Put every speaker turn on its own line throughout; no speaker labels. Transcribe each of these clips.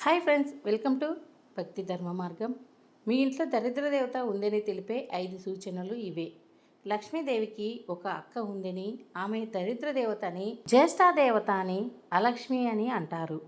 Hi friends, welcome to భక్తి ధర్మ మార్గం. మీ ఇంట్లో దరిద్ర దేవత ఉందని తెలిపే 5 సూచనలు ఇవే. లక్ష్మీదేవికి ఒక అక్క ఉందని, ఆమె దరిద్ర దేవత అని, జ్యేష్ఠాదేవత అని, అలక్ష్మి అని అంటారు.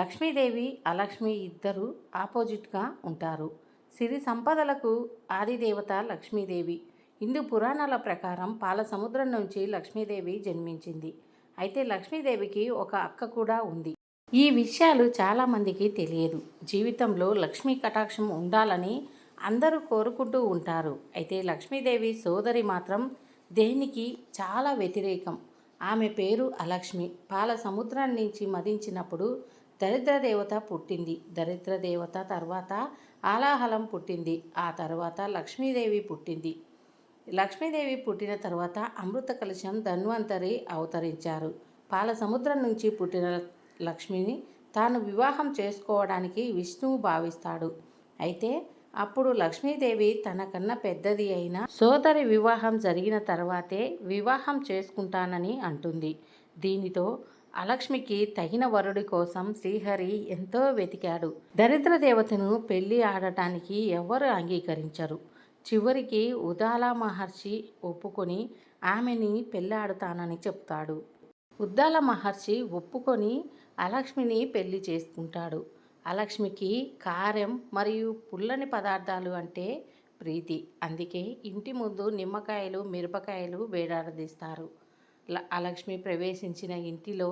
లక్ష్మీదేవి అలక్ష్మి ఇద్దరు ఆపోజిట్గా ఉంటారు. సిరి సంపదలకు ఆదిదేవత లక్ష్మీదేవి. హిందూ పురాణాల ప్రకారం పాల సముద్రం నుంచి లక్ష్మీదేవి జన్మించింది. అయితే లక్ష్మీదేవికి ఒక అక్క కూడా ఉంది. ఈ విషయాలు చాలామందికి తెలియదు. జీవితంలో లక్ష్మీ కటాక్షం ఉండాలని అందరూ కోరుకుంటూ ఉంటారు. అయితే లక్ష్మీదేవి సోదరి మాత్రం దేనికి చాలా వ్యతిరేకం. ఆమె పేరు అలక్ష్మి. పాల సముద్రం నుంచి మదించినప్పుడు దరిద్ర దేవత పుట్టింది. దరిద్ర దేవత తర్వాత ఆలాహలం పుట్టింది. ఆ తర్వాత లక్ష్మీదేవి పుట్టింది. లక్ష్మీదేవి పుట్టిన తర్వాత అమృత కలశం ధన్వంతరి అవతరించారు. పాల సముద్రం నుంచి పుట్టిన లక్ష్మిని తాను వివాహం చేసుకోవడానికి విష్ణువు భావిస్తాడు. అయితే అప్పుడు లక్ష్మీదేవి తనకన్నా పెద్దది అయిన సోదరి వివాహం జరిగిన తర్వాతే వివాహం చేసుకుంటానని అంటుంది. దీనితో అలక్ష్మికి తగిన వరుడి కోసం శ్రీహరి ఎంతో వెతికాడు. దరిద్ర దేవతను పెళ్లి ఆడటానికి ఎవరు అంగీకరించరు. చివరికి ఉదాల మహర్షి ఒప్పుకొని ఆమెని పెళ్ళాడుతానని చెప్తాడు. ఉద్దాల మహర్షి ఒప్పుకొని అలక్ష్మిని పెళ్లి చేసుకుంటాడు. అలక్ష్మికి కారం మరియు పుల్లని పదార్థాలు అంటే ప్రీతి. అందుకే ఇంటి ముందు నిమ్మకాయలు, మిరపకాయలు వేలాడదీస్తారు. అలక్ష్మి ప్రవేశించిన ఇంటిలో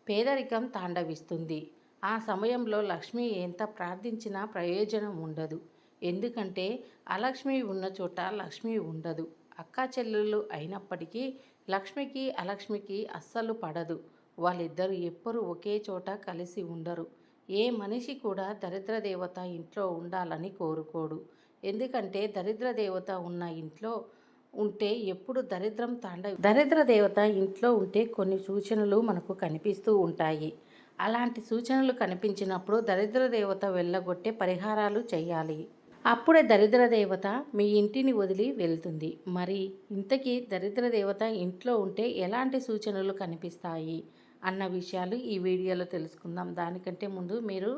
పేదరికం తాండవిస్తుంది. ఆ సమయంలో లక్ష్మి ఎంత ప్రార్థించినా ప్రయోజనం ఉండదు. ఎందుకంటే అలక్ష్మి ఉన్న చోట లక్ష్మి ఉండదు. అక్కా చెల్లెళ్ళు అయినప్పటికీ లక్ష్మికి అలక్ష్మికి అస్సలు పడదు. వాళ్ళిద్దరూ ఎప్పుడూ ఒకే చోట కలిసి ఉండరు. ఏ మనిషి కూడా దరిద్ర దేవత ఇంట్లో ఉండాలని కోరుకోడు. ఎందుకంటే దరిద్ర దేవత ఉన్న ఇంట్లో ఉంటే ఎప్పుడు దరిద్ర దేవత ఇంట్లో ఉంటే కొన్ని సూచనలు మనకు కనిపిస్తూ ఉంటాయి. అలాంటి సూచనలు కనిపించినప్పుడు దరిద్ర దేవత వెళ్ళగొట్టే పరిహారాలు చేయాలి. అప్పుడే దరిద్ర దేవత మీ ఇంటిని వదిలి వెళ్తుంది. మరి ఇంతకీ దరిద్ర దేవత ఇంట్లో ఉంటే ఎలాంటి సూచనలు కనిపిస్తాయి అన్న విషయాలు ఈ వీడియోలో తెలుసుకుందాం. దానికంటే ముందు మీరు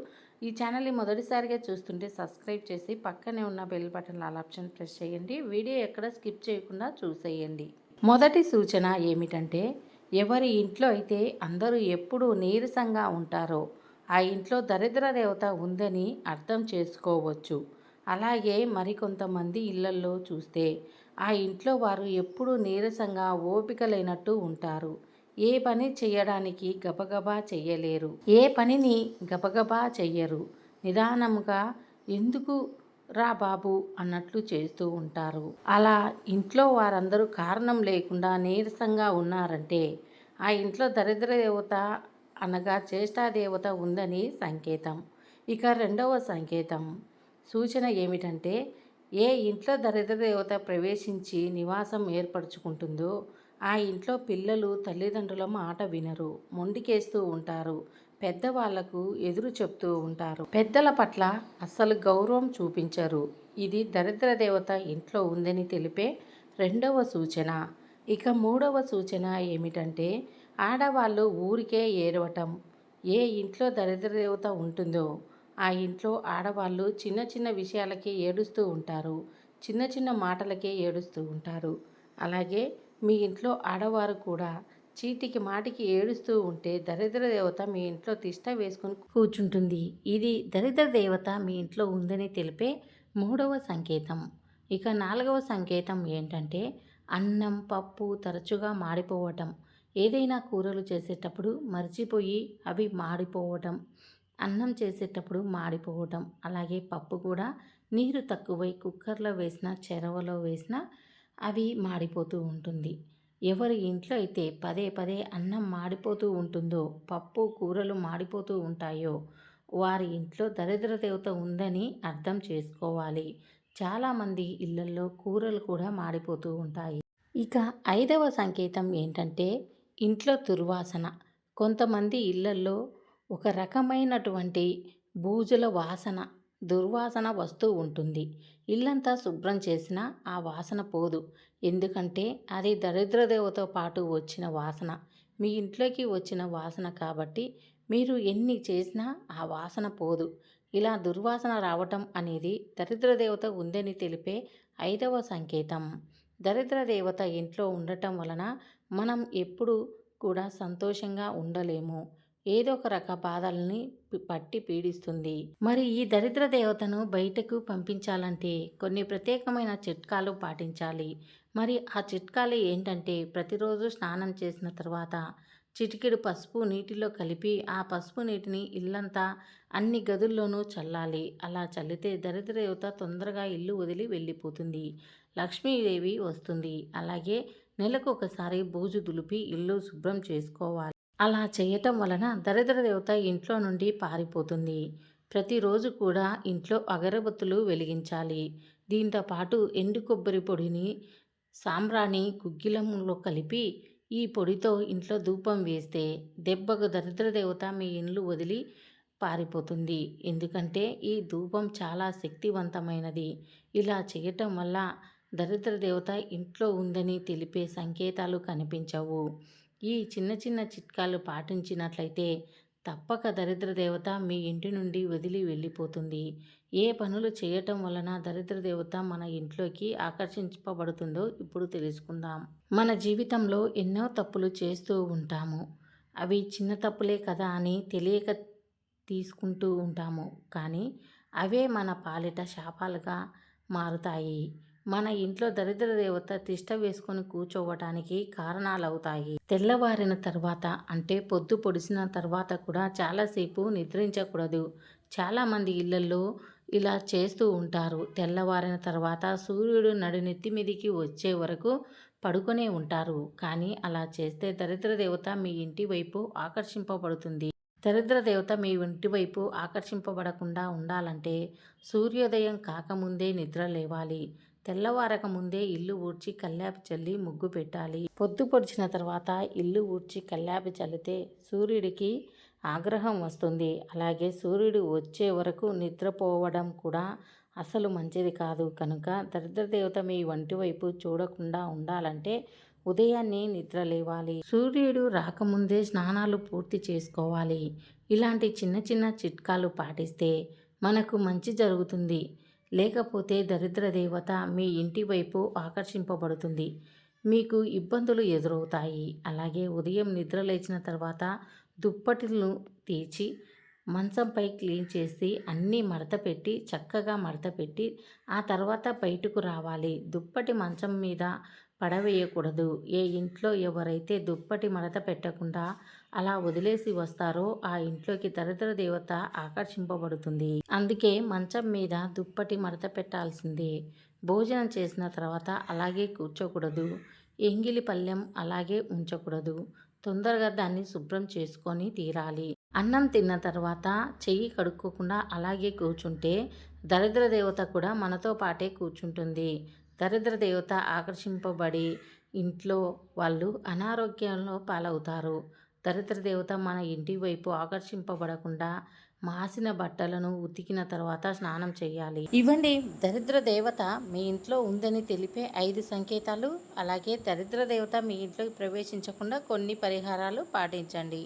ఈ ఛానల్ని మొదటిసారిగా చూస్తుంటే సబ్స్క్రైబ్ చేసి పక్కనే ఉన్న bell button all option press చేయండి. వీడియో ఎక్కడ స్కిప్ చేయకుండా చూసేయండి. మొదటి సూచన ఏమిటంటే, ఎవరి ఇంట్లో అయితే అందరూ ఎప్పుడూ నీరసంగా ఉంటారో ఆ ఇంట్లో దరిద్ర దేవత ఉందని అర్థం చేసుకోవచ్చు. అలాగే మరికొంతమంది ఇళ్లల్లో చూస్తే ఆ ఇంట్లో వారు ఎప్పుడూ నీరసంగా ఓపిక లేనట్టు ఉంటారు. ఏ పని చేయడానికి గబగబా చెయ్యలేరు. ఏ పనిని గబగబా చెయ్యరు. నిదానంగా ఎందుకు రా బాబు అన్నట్లు చేస్తూ ఉంటారు. అలా ఇంట్లో వారందరూ కారణం లేకుండా నీరసంగా ఉన్నారంటే ఆ ఇంట్లో దరిద్ర దేవత అనగా జ్యేష్ఠాదేవత ఉందని సంకేతం. ఇక రెండవ సంకేతం సూచన ఏమిటంటే, ఏ ఇంట్లో దరిద్ర దేవత ప్రవేశించి నివాసం ఏర్పరచుకుంటుందో ఆ ఇంట్లో పిల్లలు తల్లిదండ్రుల మాట వినరు, మొండికేస్తూ ఉంటారు, పెద్దవాళ్లకు ఎదురు చెప్తూ ఉంటారు, పెద్దల పట్ల అస్సలు గౌరవం చూపించరు. ఇది దరిద్ర దేవత ఇంట్లో ఉందని తెలిపే రెండవ సూచన. ఇక మూడవ సూచన ఏమిటంటే, ఆడవాళ్ళు ఊరికే ఏడవటం. ఏ ఇంట్లో దరిద్ర దేవత ఉంటుందో ఆ ఇంట్లో ఆడవాళ్ళు చిన్న చిన్న విషయాలకే ఏడుస్తూ ఉంటారు. చిన్న చిన్న మాటలకే ఏడుస్తూ ఉంటారు. అలాగే మీ ఇంట్లో ఆడవారు కూడా చీటికి మాటికి ఏడుస్తూ ఉంటే దరిద్ర దేవత మీ ఇంట్లో తిష్ట వేసుకొని కూర్చుంటుంది. ఇది దరిద్ర దేవత మీ ఇంట్లో ఉందని తెలిపే మూడవ సంకేతం. ఇక నాలుగవ సంకేతం ఏంటంటే, అన్నం పప్పు తరచుగా మాడిపోవటం. ఏదైనా కూరలు చేసేటప్పుడు మర్చిపోయి అవి మాడిపోవటం, అన్నం చేసేటప్పుడు మాడిపోవటం, అలాగే పప్పు కూడా నీరు తక్కువై కుక్కర్లో వేసినా చెరవలో వేసినా అవి మాడిపోతూ ఉంటుంది. ఎవరి ఇంట్లో అయితే పదే పదే అన్నం మాడిపోతూ ఉంటుందో, పప్పు కూరలు మాడిపోతూ ఉంటాయో వారి ఇంట్లో దరిద్ర దేవత ఉందని అర్థం చేసుకోవాలి. చాలామంది ఇళ్లల్లో కూరలు కూడా మాడిపోతూ ఉంటాయి. ఇక ఐదవ సంకేతం ఏంటంటే, ఇంట్లో దుర్వాసన. కొంతమంది ఇళ్లల్లో ఒక రకమైనటువంటి బూజుల వాసన, దుర్వాసన వస్తూ ఉంటుంది. ఇల్లంతా శుభ్రం చేసినా ఆ వాసన పోదు. ఎందుకంటే అది దరిద్ర దేవతతో పాటు వచ్చిన వాసన, మీ ఇంట్లోకి వచ్చిన వాసన కాబట్టి మీరు ఎన్ని చేసినా ఆ వాసన పోదు. ఇలా దుర్వాసన రావటం అనేది దరిద్ర దేవత ఉందని తెలిపే 5వ సంకేతం. దరిద్ర దేవత ఇంట్లో ఉండటం వలన మనం ఎప్పుడు కూడా సంతోషంగా ఉండలేము. ఏదో ఒక రక బాధల్ని పట్టి పీడిస్తుంది. మరి ఈ దరిద్ర దేవతను బయటకు పంపించాలంటే కొన్ని ప్రత్యేకమైన చిట్కాలు పాటించాలి. మరి ఆ చిట్కాలు ఏంటంటే, ప్రతిరోజు స్నానం చేసిన తర్వాత చిటికెడు పసుపు నీటిలో కలిపి ఆ పసుపు నీటిని ఇల్లంతా అన్ని గదుల్లోనూ చల్లాలి. అలా చల్లితే దరిద్ర దేవత తొందరగా ఇల్లు వదిలి వెళ్ళిపోతుంది. లక్ష్మీదేవి వస్తుంది. అలాగే నెలకు ఒకసారి బూజు దులిపి ఇల్లు శుభ్రం చేసుకోవాలి. అలా చేయటం వలన దరిద్ర దేవత ఇంట్లో నుండి పారిపోతుంది. ప్రతిరోజు కూడా ఇంట్లో అగరబత్తులు వెలిగించాలి. దీంతో పాటు ఎండు కొబ్బరి పొడిని సాంబ్రాణి గుగ్గిలంలో కలిపి ఈ పొడితో ఇంట్లో ధూపం వేస్తే దెబ్బకు దరిద్ర దేవత మీ ఇల్లు వదిలి పారిపోతుంది. ఎందుకంటే ఈ ధూపం చాలా శక్తివంతమైనది. ఇలా చేయటం వల్ల దరిద్ర దేవత ఇంట్లో ఉందని తెలిపే సంకేతాలు కనిపించవు. ఈ చిన్న చిన్న చిట్కాలు పాటించినట్లయితే తప్పక దరిద్ర దేవత మీ ఇంటి నుండి వదిలి వెళ్ళిపోతుంది. ఏ పనులు చేయటం వలన దరిద్ర దేవత మన ఇంట్లోకి ఆకర్షింపబడుతుందో ఇప్పుడు తెలుసుకుందాం. మన జీవితంలో ఎన్నో తప్పులు చేస్తూ ఉంటాము. అవి చిన్న తప్పులే కదా అని తెలియక తీసుకుంటూ ఉంటాము. కానీ అవే మన పాలిట శాపాలుగా మారుతాయి. మన ఇంట్లో దరిద్ర దేవత తిష్ట వేసుకొని కూర్చోవటానికి కారణాలవుతాయి. తెల్లవారిన తర్వాత అంటే పొద్దు పొడిసిన తర్వాత కూడా చాలాసేపు నిద్రించకూడదు. చాలామంది ఇళ్లల్లో ఇలా చేస్తూ ఉంటారు. తెల్లవారిన తర్వాత సూర్యుడు నడునెత్తి మీదికి వచ్చే వరకు పడుకొనే ఉంటారు. కానీ అలా చేస్తే దరిద్ర దేవత మీ ఇంటి వైపు ఆకర్షింపబడుతుంది. దరిద్ర దేవత మీ ఇంటి వైపు ఆకర్షింపబడకుండా ఉండాలంటే సూర్యోదయం కాకముందే నిద్ర లేవాలి. తెల్లవారక ముందే ఇల్లు ఊడ్చి కల్లాపి చల్లి ముగ్గు పెట్టాలి. పొద్దు పొడిచిన తర్వాత ఇల్లు ఊడ్చి కల్లాపి చల్లితే సూర్యుడికి ఆగ్రహం వస్తుంది. అలాగే సూర్యుడు వచ్చే వరకు నిద్రపోవడం కూడా అసలు మంచిది కాదు. కనుక దరిద్ర దేవత మీ వంటి వైపు చూడకుండా ఉండాలంటే ఉదయాన్నే నిద్ర లేవాలి. సూర్యుడు రాకముందే స్నానాలు పూర్తి చేసుకోవాలి. ఇలాంటి చిన్న చిన్న చిట్కాలు పాటిస్తే మనకు మంచి జరుగుతుంది. లేకపోతే దరిద్ర దేవత మీ ఇంటి వైపు ఆకర్షింపబడుతుంది. మీకు ఇబ్బందులు ఎదురవుతాయి. అలాగే ఉదయం నిద్ర లేచిన తర్వాత దుప్పటిలను తీసి మంచంపై క్లీన్ చేసి అన్నీ మడతపెట్టి చక్కగా మడతపెట్టి ఆ తర్వాత బయటకు రావాలి. దుప్పటి మంచం మీద పడవేయకూడదు. ఏ ఇంట్లో ఎవరైతే దుప్పటి మడత పెట్టకుండా అలా వదిలేసి వస్తారో ఆ ఇంట్లోకి దరిద్ర దేవత ఆకర్షింపబడుతుంది. అందుకే మంచం మీద దుప్పటి మడత పెట్టాల్సిందే. భోజనం చేసిన తర్వాత అలాగే కూర్చోకూడదు. ఎంగిలి పళ్ళెం అలాగే ఉంచకూడదు. తొందరగా దాన్ని శుభ్రం చేసుకొని తీరాలి. అన్నం తిన్న తర్వాత చెయ్యి కడుక్కోకుండా అలాగే కూర్చుంటే దరిద్ర దేవత కూడా మనతో పాటే కూర్చుంటుంది. దరిద్ర దేవత ఆకర్షింపబడి ఇంట్లో వాళ్ళు అనారోగ్యంలో పాలవుతారు. దరిద్ర దేవత మన ఇంటి వైపు ఆకర్షింపబడకుండా మాసిన బట్టలను ఉతికిన తర్వాత స్నానం చేయాలి. ఇవ్వండి దరిద్ర దేవత మీ ఇంట్లో ఉందని తెలిపే 5 సంకేతాలు. అలాగే దరిద్ర దేవత మీ ఇంట్లోకి ప్రవేశించకుండా కొన్ని పరిహారాలు పాటించండి.